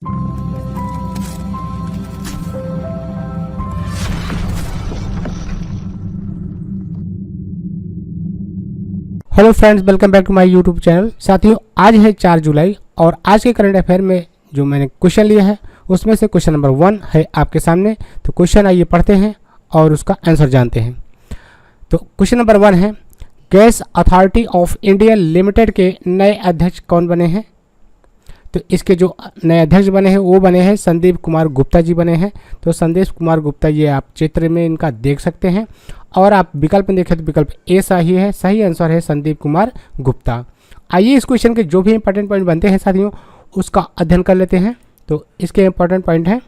Hello friends, welcome back to my YouTube channel. साथियों, आज है 4 जुलाई और आज के करंट अफेयर में जो मैंने क्वेश्चन लिया है उसमें से क्वेश्चन नंबर 1 है आपके सामने। तो क्वेश्चन आइए पढ़ते हैं और उसका आंसर जानते हैं। तो क्वेश्चन नंबर 1 है, gas authority of India limited के नए अध्यक्ष कौन बने हैं? तो इसके जो नए अध्यक्ष बने हैं वो बने हैं संदीप कुमार गुप्ता जी बने हैं। तो संदीप कुमार गुप्ता, ये आप चित्र में इनका देख सकते हैं। और आप विकल्प में देखें तो विकल्प ए सही है, सही आंसर है संदीप कुमार गुप्ता। आइए इस क्वेश्चन के जो भी इंपॉर्टेंट पॉइंट बनते हैं साथियों उसका अध्ययन कर लेते हैं। तो इसके इंपॉर्टेंट पॉइंट हैं,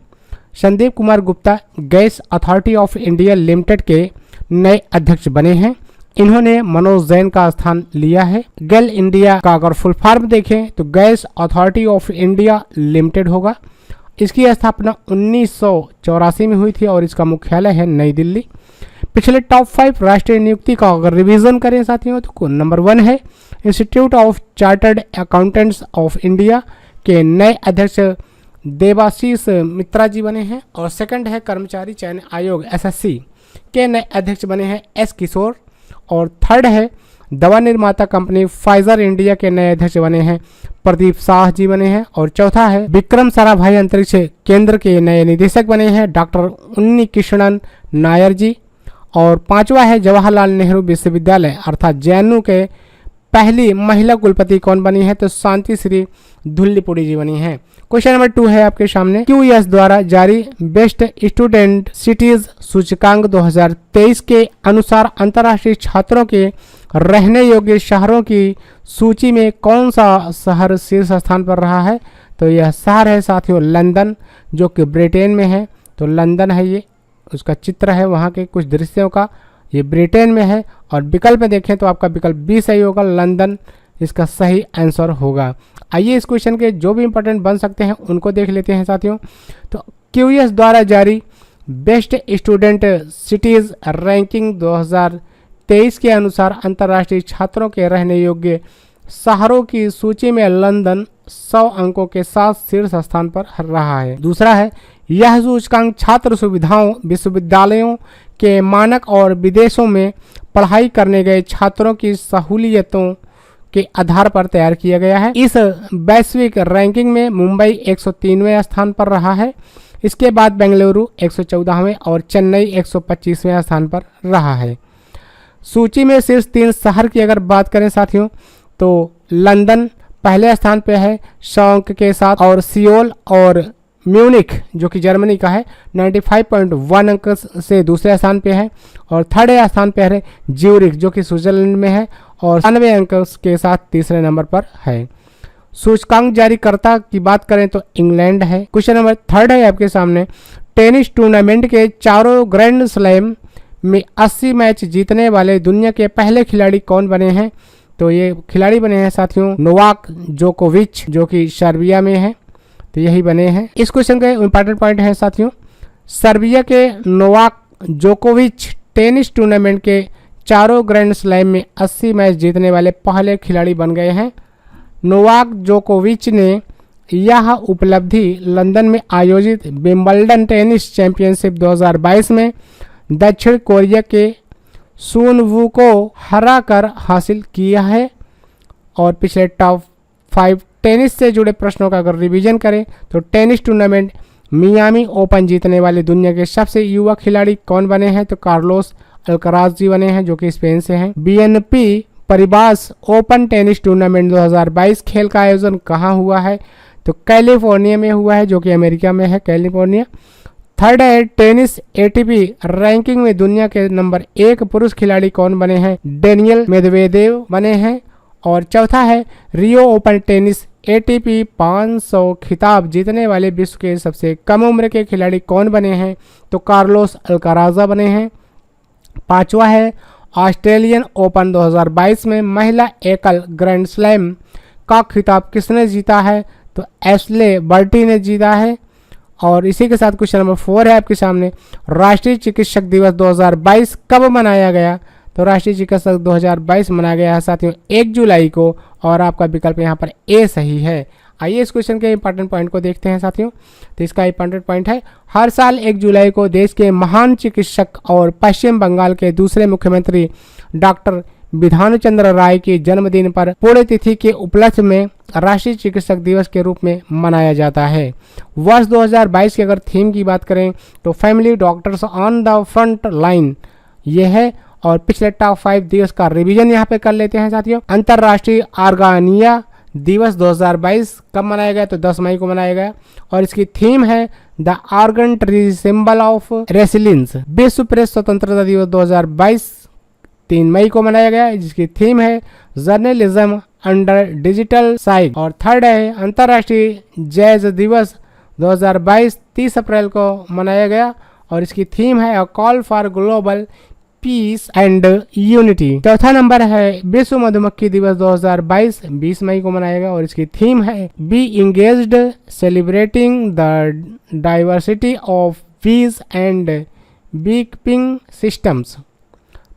Sandeep Kumar Gupta gas authority of India limited के नए अध्यक्ष बने हैं। इन्होंने मनोज जैन का स्थान लिया है। गेल इंडिया का अगर फुल फॉर्म देखें तो gas authority of India limited होगा। इसकी स्थापना 1984 में हुई थी और इसका मुख्यालय है नई दिल्ली। पिछले टॉप 5 राष्ट्रीय नियुक्ति का अगर रिवीजन करें साथियों तो नंबर 1 है institute of chartered accountants of India के नए अध्यक्ष देवाशीष मित्रा जी बने हैं। और सेकंड है कर्मचारी चयन आयोग SSC के नए अध्यक्ष बने हैं S किशोर। और थर्ड है दवा निर्माता कंपनी फाइजर इंडिया के नए अध्यक्ष बने हैं प्रदीप शाह जी बने हैं। और चौथा है विक्रम साराभाई अंतरिक्ष केंद्र के नए निदेशक बने हैं डॉक्टर उन्नी कृष्णन नायर जी। और पांचवा है जवाहरलाल नेहरू विश्वविद्यालय अर्थात JNU के पहली महिला कुलपति कौन बनी है? तो शांति श्री धुल्लीपुड़ी जी बनी है। क्वेश्चन नंबर 2 है आपके सामने, QS द्वारा जारी बेस्ट स्टूडेंट सिटीज सूचकांक 2023 के अनुसार अंतर्राष्ट्रीय छात्रों के रहने योग्य शहरों की सूची में कौन सा शहर शीर्ष स्थान पर रहा है? तो यह शहर है साथियों लंदन, जो कि ब्रिटेन में है। तो लंदन है, ये उसका चित्र है वहाँ के कुछ दृश्यों का, ये ब्रिटेन में है। और विकल्प में देखें तो आपका विकल्प बी सही होगा, लंदन इसका सही आंसर होगा। आइए इस क्वेश्चन के जो भी इंपॉर्टेंट बन सकते हैं उनको देख लेते हैं साथियों। तो QS द्वारा जारी बेस्ट स्टूडेंट सिटीज रैंकिंग 2023 के अनुसार अंतर्राष्ट्रीय छात्रों के रहने योग्य शहरों की सूची में लंदन 100 अंकों के साथ शीर्ष स्थान पर रहा है। दूसरा है, यह सूचकांक छात्र सुविधाओं विश्वविद्यालयों के मानक और विदेशों में पढ़ाई करने गए छात्रों की सहूलियतों के आधार पर तैयार किया गया है। इस वैश्विक रैंकिंग में मुंबई 103वें स्थान पर रहा है। इसके बाद बेंगलुरु 114वें और चेन्नई 125वें स्थान पर रहा है। सूची में शीर्ष 3 शहर की अगर बात करें साथियों तो लंदन पहले स्थान पे है 100 अंक के साथ। और सियोल और म्यूनिख जो कि जर्मनी का है 95.1 अंक से दूसरे स्थान पे है। और थर्ड स्थान पे है ज्यूरिख जो कि स्विट्जरलैंड में है और 90 अंक के साथ तीसरे नंबर पर है। सूचकांक जारीकर्ता की बात करें तो इंग्लैंड है। क्वेश्चन नंबर 3 है आपके सामने, टेनिस टूर्नामेंट के चारों ग्रैंड स्लैम में 80 मैच जीतने वाले दुनिया के पहले खिलाड़ी कौन बने हैं? तो ये खिलाड़ी बने हैं साथियों नोवाक जोकोविच जो कि सर्बिया में है। तो यही बने हैं। इस क्वेश्चन का इंपॉर्टेंट पॉइंट है साथियों, सर्बिया के नोवाक जोकोविच टेनिस टूर्नामेंट के चारों ग्रैंड स्लैम में 80 मैच जीतने वाले पहले खिलाड़ी बन गए हैं। नोवाक जोकोविच ने यह उपलब्धि लंदन में आयोजित विंबलडन टेनिस चैंपियनशिप 2022 में दक्षिण कोरिया के सुन वू को हराकर हासिल किया है। और पिछले टॉप 5 टेनिस से जुड़े प्रश्नों का अगर रिवीजन करें तो टेनिस टूर्नामेंट मियामी ओपन जीतने वाले दुनिया के सबसे युवा खिलाड़ी कौन बने हैं? तो कार्लोस अल्कराज जी बने हैं जो कि स्पेन से हैं। BNP Paribas open tennis tournament 2022 खेल का आयोजन कहाँ हुआ है? तो कैलिफोर्निया में हुआ है जो कि अमेरिका में है, कैलिफोर्निया। थर्ड है, टेनिस ATP रैंकिंग में दुनिया के नंबर 1 पुरुष खिलाड़ी कौन बने हैं? डेनियल मेदवेदेव बने हैं। और चौथा है, रियो ओपन टेनिस ATP 500 खिताब जीतने वाले विश्व के सबसे कम उम्र के खिलाड़ी कौन बने हैं? तो कार्लोस अल्काराजा बने हैं। पांचवा है, ऑस्ट्रेलियन ओपन 2022 में महिला एकल ग्रैंड स्लैम का खिताब किसने जीता है? तो एशले बर्टी ने जीता है। और इसी के साथ क्वेश्चन नंबर 4 है आपके सामने, राष्ट्रीय चिकित्सक दिवस 2022 कब मनाया गया? तो राष्ट्रीय चिकित्सक 2022 मनाया गया है साथियों 1 जुलाई को। और आपका विकल्प यहाँ पर ए सही है। आइए इस क्वेश्चन के इंपॉर्टेंट पॉइंट को देखते हैं साथियों। तो इसका इंपॉर्टेंट पॉइंट है, हर साल 1 जुलाई को देश के महान चिकित्सक और पश्चिम बंगाल के दूसरे मुख्यमंत्री डॉक्टर विधान चंद्र राय के जन्मदिन पर पुण्यतिथि के उपलक्ष्य में राष्ट्रीय चिकित्सक दिवस के रूप में मनाया जाता है। वर्ष 2022 की अगर थीम की बात करें तो family doctors on the front line ये है। और पिछले टॉप 5 दिवस का रिवीजन यहाँ पे कर लेते हैं साथियों। अंतर्राष्ट्रीय ऑर्गेनिया दिवस 2022 कब मनाया गया, तो 10 मई को मनाया गया और इसकी थीम है the organ tree symbol of resilience. विश्व प्रेस स्वतंत्रता दिवस 2022 3 मई को मनाया गया, जिसकी थीम है जर्नलिज्म अंडर डिजिटल साइज। और थर्ड है अंतर्राष्ट्रीय जैज दिवस 2022 30 अप्रैल को मनाया गया और इसकी थीम है a call for global piece and unity. चौथा नंबर है विश्व मधुमक्खी दिवस 2022 20 मई को मनाया गया और इसकी थीम है be engaged celebrating the diversity of bees and beekeeping systems.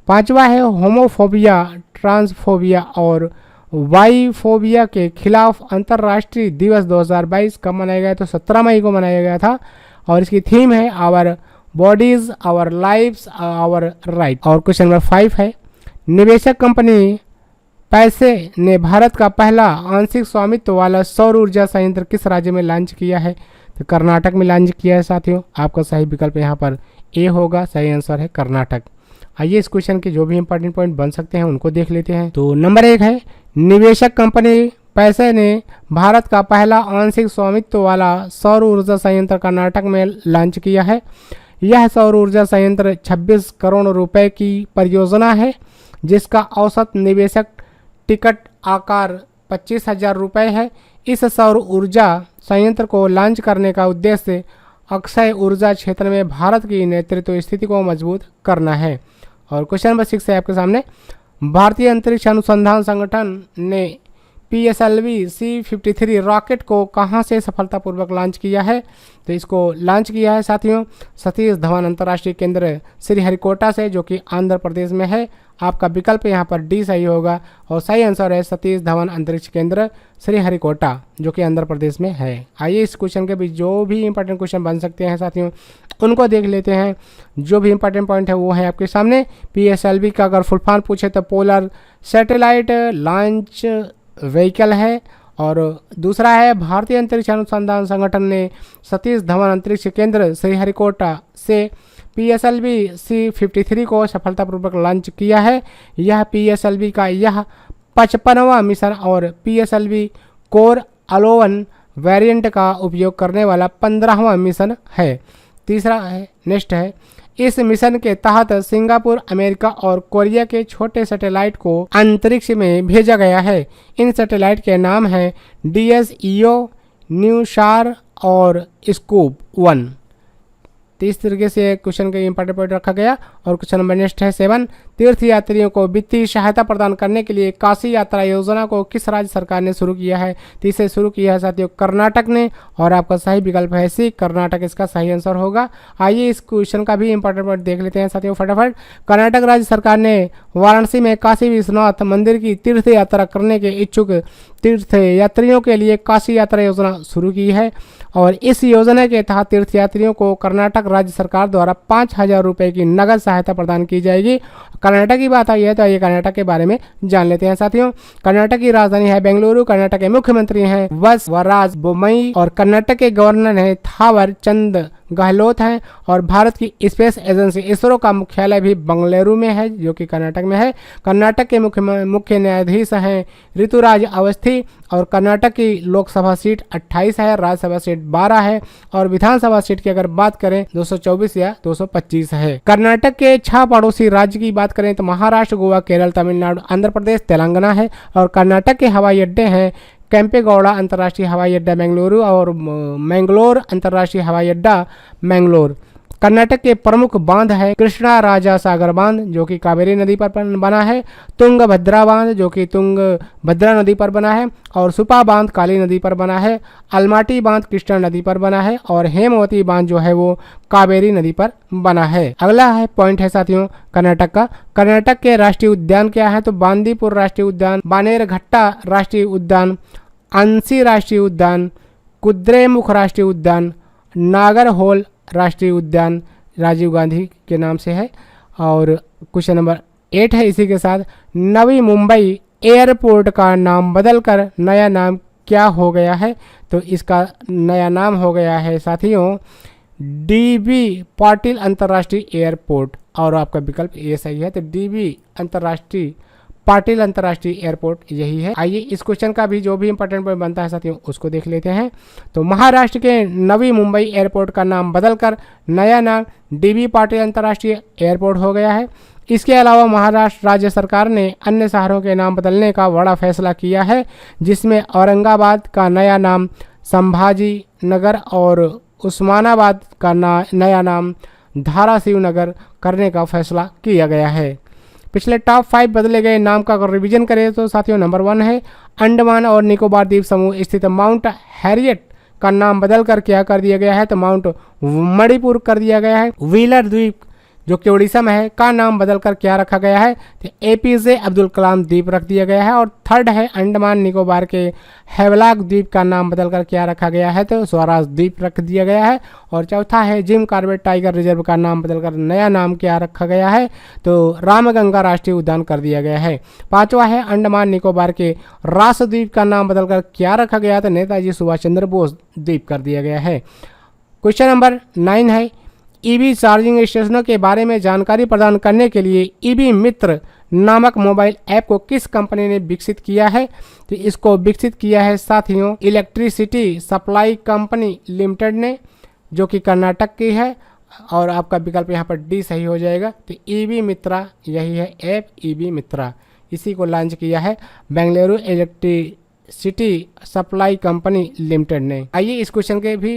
पांचवा है होमोफोबिया, ट्रांसफोबिया और वाईफोबिया के खिलाफ अंतर्राष्ट्रीय दिवस 2022 कब मनाया गया, तो 17 मई को मनाया गया था और इसकी थीम है our bodies our lives our right. और क्वेश्चन नंबर 5 है, निवेशक कंपनी पैसे ने भारत का पहला आंशिक स्वामित्व वाला सौर ऊर्जा संयंत्र किस राज्य में लॉन्च किया है, तो कर्नाटक में लॉन्च किया है साथियों। आपका सही विकल्प यहाँ पर ए होगा, सही आंसर है कर्नाटक। आइए इस क्वेश्चन के जो भी इंपॉर्टेंट पॉइंट बन सकते हैं उनको देख लेते हैं। तो नंबर 1 है, निवेशक कंपनी पैसे ने भारत का पहला आंशिक स्वामित्व वाला सौर ऊर्जा संयंत्र कर्नाटक में लॉन्च किया है। यह सौर ऊर्जा संयंत्र 26 करोड़ रुपए की परियोजना है, जिसका औसत निवेशक टिकट आकार 25,000 रुपये है। इस सौर ऊर्जा संयंत्र को लॉन्च करने का उद्देश्य अक्षय ऊर्जा क्षेत्र में भारत की नेतृत्व स्थिति को मजबूत करना है। और क्वेश्चन नंबर 6 है आपके सामने, भारतीय अंतरिक्ष अनुसंधान संगठन ने PSLV C-53 रॉकेट को कहां से सफलतापूर्वक लॉन्च किया है, तो इसको लॉन्च किया है साथियों सतीश धवन अंतर्राष्ट्रीय केंद्र श्रीहरिकोटा से, जो कि आंध्र प्रदेश में है। आपका विकल्प यहाँ पर डी सही होगा और सही आंसर है सतीश धवन अंतरिक्ष केंद्र श्रीहरिकोटा, जो कि आंध्र प्रदेश में है। आइए इस क्वेश्चन के भी जो भी इंपॉर्टेंट क्वेश्चन बन सकते हैं साथियों उनको देख लेते हैं। जो भी इंपॉर्टेंट पॉइंट है वो है आपके सामने। PSLV का अगर फुल फॉर्म पूछे तो पोलर सैटेलाइट लॉन्च व्हीकल है। और दूसरा है भारतीय अंतरिक्ष अनुसंधान संगठन ने सतीश धवन अंतरिक्ष केंद्र श्रीहरिकोटा से PSLV C-53 को सफलतापूर्वक लॉन्च किया है। यह PSLV का यह 55वां मिशन और PSLV कोर 11 वेरिएंट का उपयोग करने वाला 15वां मिशन है। तीसरा है नेक्स्ट है, इस मिशन के तहत सिंगापुर, अमेरिका और कोरिया के छोटे सैटेलाइट को अंतरिक्ष में भेजा गया है। इन सैटेलाइट के नाम हैं DSEO, न्यूशार और स्कूप 1। तो इस तरीके से क्वेश्चन का इंपॉर्टेंट पॉइंट रखा गया। और क्वेश्चन नंबर नेक्स्ट है 7, तीर्थ यात्रियों को वित्तीय सहायता प्रदान करने के लिए काशी यात्रा योजना को किस राज्य सरकार ने शुरू किया है, तो इसे शुरू किया है साथियों कर्नाटक ने। और आपका सही विकल्प है सी, कर्नाटक इसका सही आंसर होगा। आइए इस क्वेश्चन का भी इंपॉर्टेंट पॉइंट देख लेते हैं साथियों फटाफट। कर्नाटक राज्य सरकार ने वाराणसी में काशी विश्वनाथ मंदिर की तीर्थ यात्रा करने के इच्छुक तीर्थ यात्रियों के लिए काशी यात्रा योजना शुरू की है। और इस योजना के तहत तीर्थ यात्रियों को कर्नाटक राज्य सरकार द्वारा 5,000 रुपये की नगद सहायता प्रदान की जाएगी। कर्नाटक की बात आई है तो आइए कर्नाटक के बारे में जान लेते हैं साथियों। कर्नाटक की राजधानी है बेंगलुरु। कर्नाटक के मुख्यमंत्री हैं बसवराज बोम्मई और कर्नाटक के गवर्नर हैं थावर चंद गहलोत हैं। और भारत की स्पेस एजेंसी इसरो का मुख्यालय भी बेंगलुरु में है, जो कि कर्नाटक में है। कर्नाटक के मुख्य न्यायाधीश हैं ऋतुराज अवस्थी। और कर्नाटक की लोकसभा सीट 28 है, राज्यसभा सीट 12 है और विधानसभा सीट की अगर बात करें 224 या 225 है। कर्नाटक के 6 पड़ोसी राज्य की बात करें तो महाराष्ट्र, गोवा, केरल, तमिलनाडु, आंध्र प्रदेश, तेलंगाना है। और कर्नाटक के हवाई अड्डे हैं केम्पेगौड़ा अंतर्राष्ट्रीय हवाई अड्डा बेंगलुरु और मैंगलोर अंतर्राष्ट्रीय हवाई अड्डा मैंगलोर। कर्नाटक के प्रमुख बांध है कृष्णा राजा सागर बांध, जो कि कावेरी नदी पर बना है। तुंगभद्रा बांध, जो कि तुंगभद्रा नदी पर बना है। और सुपा बांध काली नदी पर बना है। अलमाटी बांध कृष्णा नदी पर बना है। और हेमवती बांध जो है वो कावेरी नदी पर बना है। अगला है पॉइंट है साथियों कर्नाटक का। कर्नाटक के राष्ट्रीय उद्यान क्या है, तो बांदीपुर राष्ट्रीय उद्यान, बानेरघट्टा राष्ट्रीय उद्यान, अंसी राष्ट्रीय उद्यान, कुद्रेमुख राष्ट्रीय उद्यान, नागरहोल राष्ट्रीय उद्यान राजीव गांधी के नाम से है। और क्वेश्चन नंबर 8 है इसी के साथ, नवी मुंबई एयरपोर्ट का नाम बदलकर नया नाम क्या हो गया है? तो इसका नया नाम हो गया है साथियों डीबी पाटिल अंतर्राष्ट्रीय एयरपोर्ट, और आपका विकल्प ये सही है। तो डीबी अंतर्राष्ट्रीय पाटिल अंतर्राष्ट्रीय एयरपोर्ट यही है। आइए इस क्वेश्चन का भी जो भी इंपॉर्टेंट पॉइंट बनता है साथियों उसको देख लेते हैं। तो महाराष्ट्र के नवी मुंबई एयरपोर्ट का नाम बदलकर नया नाम डीबी पाटिल अंतर्राष्ट्रीय एयरपोर्ट हो गया है। इसके अलावा महाराष्ट्र राज्य सरकार ने अन्य शहरों के नाम बदलने का बड़ा फैसला किया है, जिसमें औरंगाबाद का नया नाम संभाजी नगर और उस्मानाबाद का नया नाम धाराशिव नगर करने का फैसला किया गया है। पिछले टॉप 5 बदले गए नाम का अगर रिवीजन करें तो साथियों नंबर 1 है अंडमान और निकोबार द्वीप समूह स्थित माउंट हैरियट का नाम बदलकर क्या कर दिया गया है? तो माउंट मणिपुर कर दिया गया है। व्हीलर द्वीप जो कि उड़ीसा में है का नाम बदलकर क्या रखा गया है? तो एपीजे अब्दुल कलाम द्वीप रख दिया गया है। और थर्ड है अंडमान निकोबार के हैवलॉक द्वीप का नाम बदलकर क्या रखा गया है? तो स्वराज द्वीप रख दिया गया है। और चौथा है जिम कॉर्बेट टाइगर रिजर्व का नाम बदलकर नया नाम क्या रखा गया है? तो रामगंगा राष्ट्रीय उद्यान कर दिया गया है। पांचवा है अंडमान निकोबार के रास द्वीप का नाम बदलकर क्या रखा गया? तो नेताजी सुभाष चंद्र बोस द्वीप कर दिया गया है। क्वेश्चन नंबर 9 है ईवी चार्जिंग स्टेशनों के बारे में जानकारी प्रदान करने के लिए ईवी मित्र नामक मोबाइल ऐप को किस कंपनी ने विकसित किया है? तो इसको विकसित किया है साथियों इलेक्ट्रिसिटी सप्लाई कंपनी लिमिटेड ने, जो कि कर्नाटक की है। और आपका विकल्प यहाँ पर डी सही हो जाएगा। तो ईवी मित्रा यही है ऐप, ईवी मित्रा, इसी को लॉन्च किया है Bengaluru electricity supply company limited ने। आइए इस क्वेश्चन के भी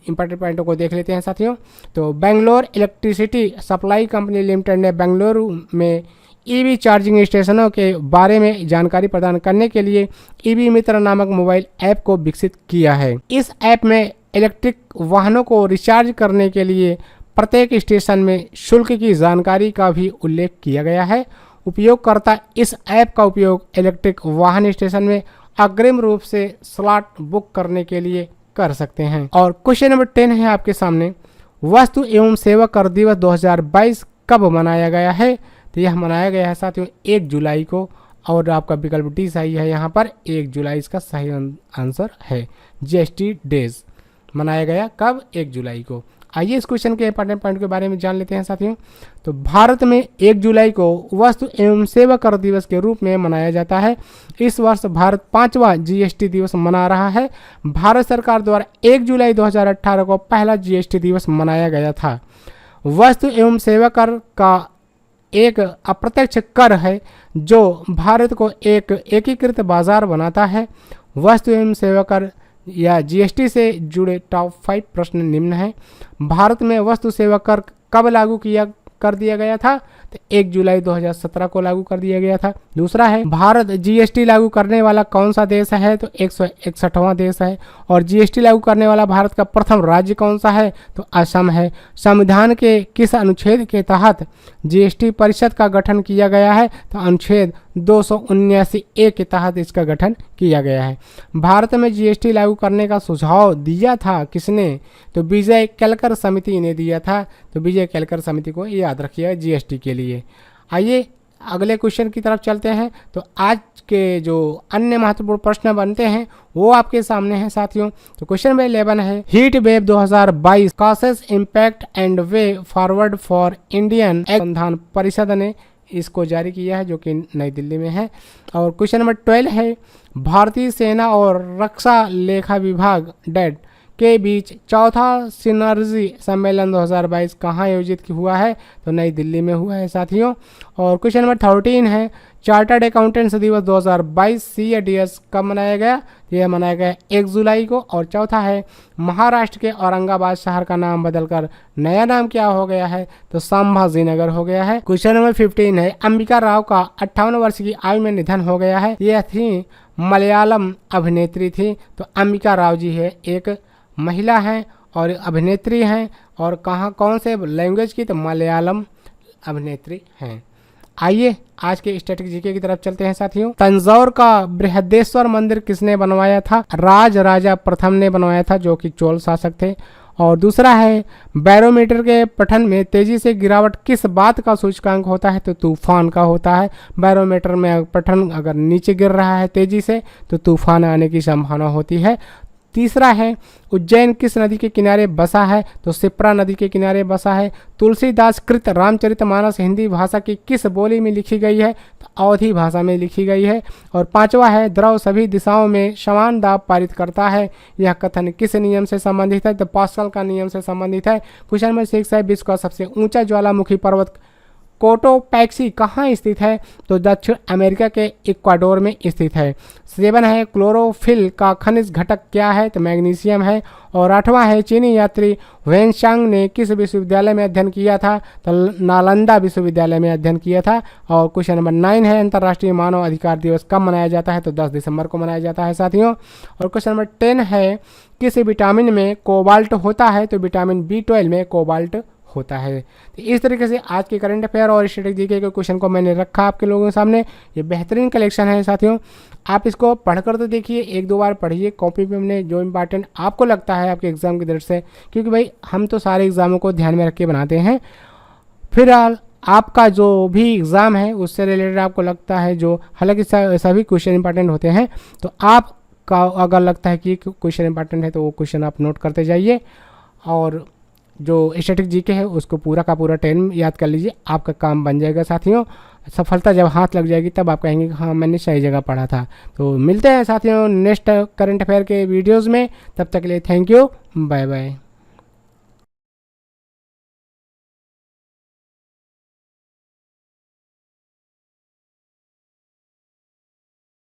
इंपॉर्टेंट पॉइंटों को देख लेते हैं साथियों। तो Bangalore electricity supply company limited ने बेंगलुरु में ईवी चार्जिंग स्टेशनों के बारे में जानकारी प्रदान करने के लिए ईवी मित्र नामक मोबाइल ऐप को विकसित किया है। इस ऐप में इलेक्ट्रिक वाहनों को रिचार्ज करने के लिए प्रत्येक स्टेशन में शुल्क की जानकारी का भी उल्लेख किया गया है। उपयोगकर्ता इस ऐप का उपयोग इलेक्ट्रिक वाहन स्टेशन में अग्रिम रूप से स्लॉट बुक करने के लिए कर सकते हैं। और क्वेश्चन नंबर 10 है आपके सामने, वस्तु एवं सेवा कर दिवस 2022 कब मनाया गया है? तो यह मनाया गया है साथियों 1 जुलाई को। और आपका विकल्प डी सही है, यहाँ पर 1 जुलाई इसका सही आंसर है। जीएसटी डेज मनाया गया कब? 1 जुलाई को। आइए इस क्वेश्चन के इंपॉर्टेंट पॉइंट के बारे में जान लेते हैं साथियों। तो भारत में 1 जुलाई को वस्तु एवं सेवा कर दिवस के रूप में मनाया जाता है। इस वर्ष भारत 5वां जीएसटी दिवस मना रहा है। भारत सरकार द्वारा 1 जुलाई 2018 को पहला जीएसटी दिवस मनाया गया था। वस्तु एवं सेवा कर का एक अप्रत्यक्ष कर है जो भारत को एक एकीकृत बाजार बनाता है। वस्तु एवं सेवा कर या जीएसटी से जुड़े टॉप 5 प्रश्न निम्न हैं। भारत में वस्तु सेवा कर कब लागू कर दिया गया था? तो 1 जुलाई 2017 को लागू कर दिया गया था। दूसरा है भारत जीएसटी लागू करने वाला कौन सा देश है? तो 161वां देश है। और जीएसटी लागू करने वाला भारत का प्रथम राज्य कौन सा है? तो असम है। संविधान के किस अनुच्छेद के तहत जीएसटी परिषद का गठन किया गया है? तो अनुच्छेद 279A के तहत इसका गठन किया गया है। भारत में जीएसटी लागू करने का सुझाव दिया था किसने? तो विजय केलकर समिति ने दिया था। तो विजय केलकर समिति को याद रखिएगा जीएसटी के लिए। आइए अगले क्वेश्चन की तरफ चलते हैं। तो आज के जो अन्य महत्वपूर्ण प्रश्न बनते हैं वो आपके सामने हैं साथियों। तो क्वेश्चन नंबर 11 है heat wave 2022 causes impact and way forward for Indian अनुसंधान परिषद ने इसको जारी किया है, जो कि नई दिल्ली में है। और क्वेश्चन नंबर 12 है भारतीय सेना और रक्षा लेखा विभाग डेट के बीच चौथा सिनर्जी सम्मेलन 2022 कहाँ आयोजित हुआ है? तो नई दिल्ली में हुआ है साथियों। और क्वेश्चन नंबर 13 है चार्टर्ड अकाउंटेंट्स दिवस 2022 CADS कब मनाया गया? यह मनाया गया 1 जुलाई को। और चौथा है महाराष्ट्र के औरंगाबाद शहर का नाम बदलकर नया नाम क्या हो गया है? तो संभाजी नगर हो गया है। क्वेश्चन नंबर 15 है अंबिका राव का 58 वर्ष की आयु में निधन हो गया है। यह थी मलयालम अभिनेत्री थी। तो अंबिका राव जी है एक महिला हैं और अभिनेत्री हैं। और कौन से लैंग्वेज की? तो मलयालम अभिनेत्री हैं। आइए आज के स्टैटिक जीके की तरफ चलते हैं साथियों। तंजौर का बृहदेश्वर मंदिर किसने बनवाया था? राज राजा प्रथम ने बनवाया था, जो कि चोल शासक थे। और दूसरा है, बैरोमीटर के पठन में तेजी से गिरावट किस बात का सूचकांक होता है? तो तूफान का होता है। बैरोमीटर में पठन अगर नीचे गिर रहा है तेजी से तो तूफान आने की संभावना होती है। तीसरा है, उज्जैन किस नदी के किनारे बसा है? तो शिप्रा नदी के किनारे बसा है। तुलसीदास कृत रामचरितमानस हिंदी भाषा की किस बोली में लिखी गई है? तो अवधी भाषा में लिखी गई है। और पांचवा है, द्रव सभी दिशाओं में समान दाब पारित करता है, यह कथन किस नियम से संबंधित है? तो पास्कल का नियम से संबंधित है। क्वेश्चन नंबर 6 है, विश्व का सबसे ऊंचा ज्वालामुखी पर्वत कोटोपैक्सी कहाँ स्थित है? तो दक्षिण अमेरिका के इक्वाडोर में स्थित है। 7 है, क्लोरोफिल का खनिज घटक क्या है? तो मैग्नीशियम है। और 8वां है, चीनी यात्री वेनशांग ने किस विश्वविद्यालय में अध्ययन किया था? तो नालंदा विश्वविद्यालय में अध्ययन किया था। और क्वेश्चन नंबर 9 है, अंतर्राष्ट्रीय मानव अधिकार दिवस कब मनाया जाता है? तो 10 दिसंबर को मनाया जाता है साथियों। और क्वेश्चन नंबर 10 है, किस विटामिन में कोबाल्ट होता है? तो विटामिन B12 में कोबाल्ट होता है। तो इस तरीके से आज के करंट अफेयर और स्टैटिक जीके के क्वेश्चन को मैंने रखा आपके लोगों के सामने। ये बेहतरीन कलेक्शन है साथियों, आप इसको पढ़कर तो देखिए, 1-2 बार पढ़िए कॉपी पे। हमने जो इंपॉर्टेंट आपको लगता है आपके एग्जाम की दृष्टि से, क्योंकि भाई हम तो सारे एग्जामों को ध्यान में रख के बनाते हैं। फिलहाल आपका जो भी एग्ज़ाम है उससे रिलेटेड आपको लगता है, जो हालांकि सभी क्वेश्चन इंपॉर्टेंट होते हैं, तो आपका अगर लगता है कि क्वेश्चन इंपॉर्टेंट है तो वो क्वेश्चन आप नोट करते जाइए। और जो स्टैटिक जीके है उसको पूरा का पूरा 10 याद कर लीजिए, आपका काम बन जाएगा साथियों। सफलता जब हाथ लग जाएगी तब आप कहेंगे कि हाँ मैंने सही जगह पढ़ा था। तो मिलते हैं साथियों नेक्स्ट करंट अफेयर के वीडियोज़ में, तब तक के लिए थैंक यू, बाय बाय।